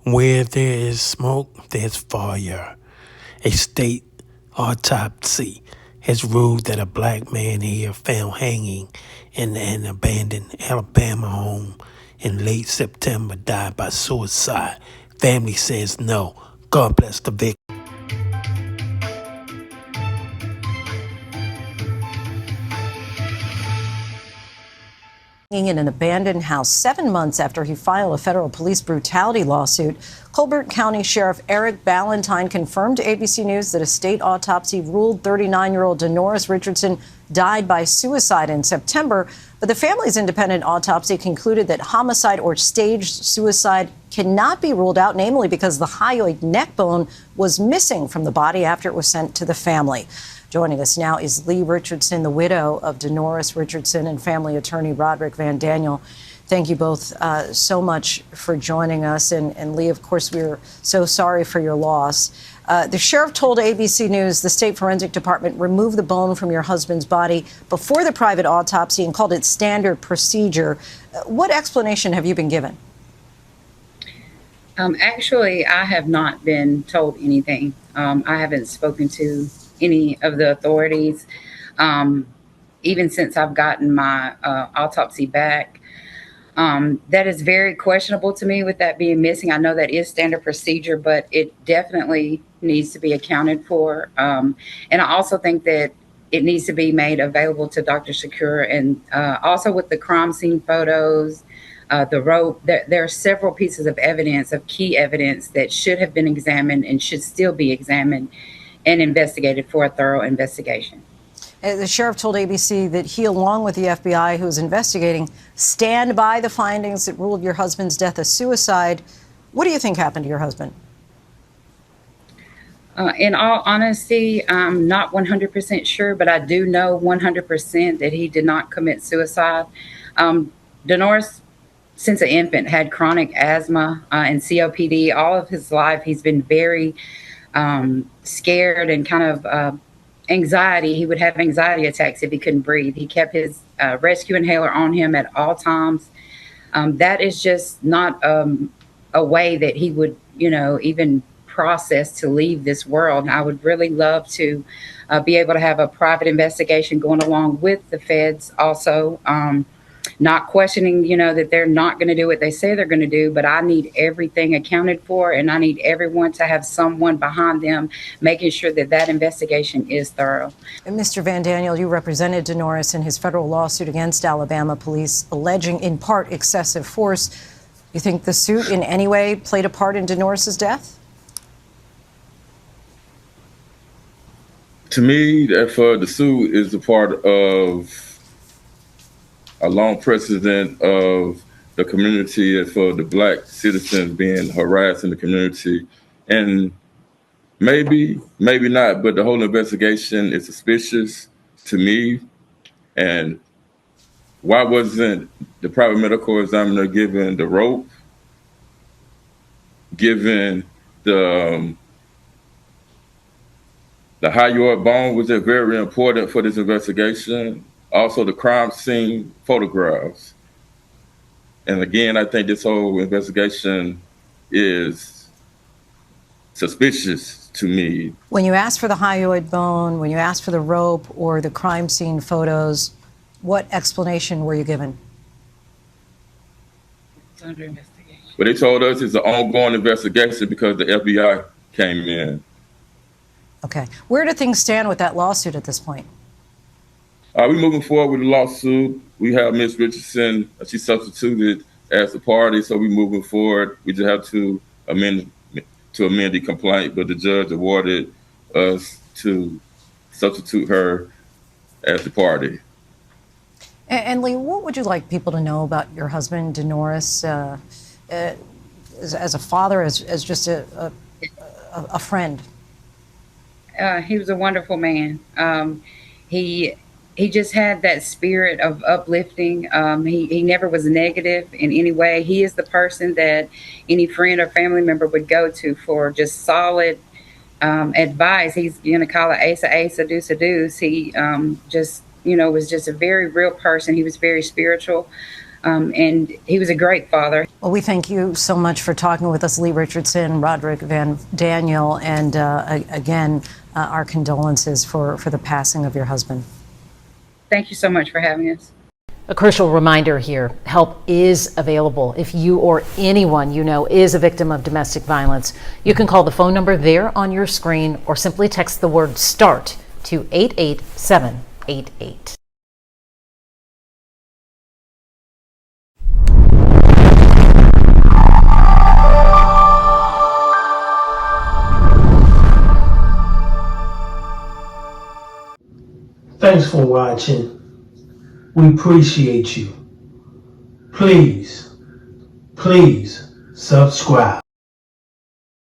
Where there is smoke, there's fire. A state autopsy has ruled that a black man here found hanging in an abandoned Alabama home in late September died by suicide. Family says no. God bless the victim. In an abandoned house 7 months after he filed a federal police brutality lawsuit, Colbert County Sheriff Eric Ballantyne confirmed to ABC News that a state autopsy ruled 39-year-old Denoris Richardson died by suicide in September. But the family's independent autopsy concluded that homicide or staged suicide cannot be ruled out, namely because the hyoid neck bone was missing from the body after it was sent to the family. Joining us now is Lee Richardson, the widow of Denoris Richardson, and family attorney Roderick Van Daniel. Thank you both so much for joining us. And Lee, of course, we're so sorry for your loss. The sheriff told ABC News the state forensic department removed the bone from your husband's body before the private autopsy and called it standard procedure. What explanation have you been given? Actually, I have not been told anything. I haven't spoken to any of the authorities, even since I've gotten my autopsy back. That is very questionable to me with that being missing. I know that is standard procedure, but it definitely needs to be accounted for. And I also think that it needs to be made available to Dr. Shakur. And also with the crime scene photos, the rope, there are several pieces of evidence, of key evidence that should have been examined and should still be examined and investigated for a thorough investigation. The sheriff told ABC that he, along with the FBI, who's investigating, stand by the findings that ruled your husband's death a suicide. What do you think happened to your husband? In all honesty, I'm not 100% sure, but I do know 100% that he did not commit suicide. Denoris, since an infant, had chronic asthma and COPD. All of his life, he's been very scared and kind of anxiety. He would have anxiety attacks if he couldn't breathe. He kept his rescue inhaler on him at all times. That is just not a way that he would, even process to leave this world. And I would really love to be able to have a private investigation going along with the feds also. Not questioning, that they're not going to do what they say they're going to do, but I need everything accounted for, and I need everyone to have someone behind them making sure that that investigation is thorough. And Mr. Van Daniel, you represented Denoris in his federal lawsuit against Alabama police, alleging in part excessive force. You think the suit in any way played a part in Denoris's death? To me, the suit is a part of a long precedent of the community and for the black citizens being harassed in the community. And maybe not, but the whole investigation is suspicious to me. And why wasn't the private medical examiner given the rope, given the hyoid bone, which is very important for this investigation? Also, the crime scene photographs. And again, I think this whole investigation is suspicious to me. When you asked for the hyoid bone, when you asked for the rope or the crime scene photos, what explanation were you given? It's under investigation. But they told us it's an ongoing investigation because the FBI came in. Okay. Where do things stand with that lawsuit at this point? We're moving forward with the lawsuit. We have Ms. Richardson. She substituted as the party, so we're moving forward. We just have to amend the complaint, but the judge awarded us to substitute her as the party. And Lee, what would you like people to know about your husband, Denoris, as a father, as just a friend? He was a wonderful man. He just had that spirit of uplifting. He never was negative in any way. He is the person that any friend or family member would go to for just solid advice. He's going to call it ace a ace, a deuce a deuce. He was just a very real person. He was very spiritual. And he was a great father. Well, we thank you so much for talking with us, Lee Richardson, Roderick Van Daniel, and again, our condolences for the passing of your husband. Thank you so much for having us. A crucial reminder here, help is available. If you or anyone you know is a victim of domestic violence, you can call the phone number there on your screen or simply text the word START to 88788. Thanks for watching. We appreciate you. Please subscribe.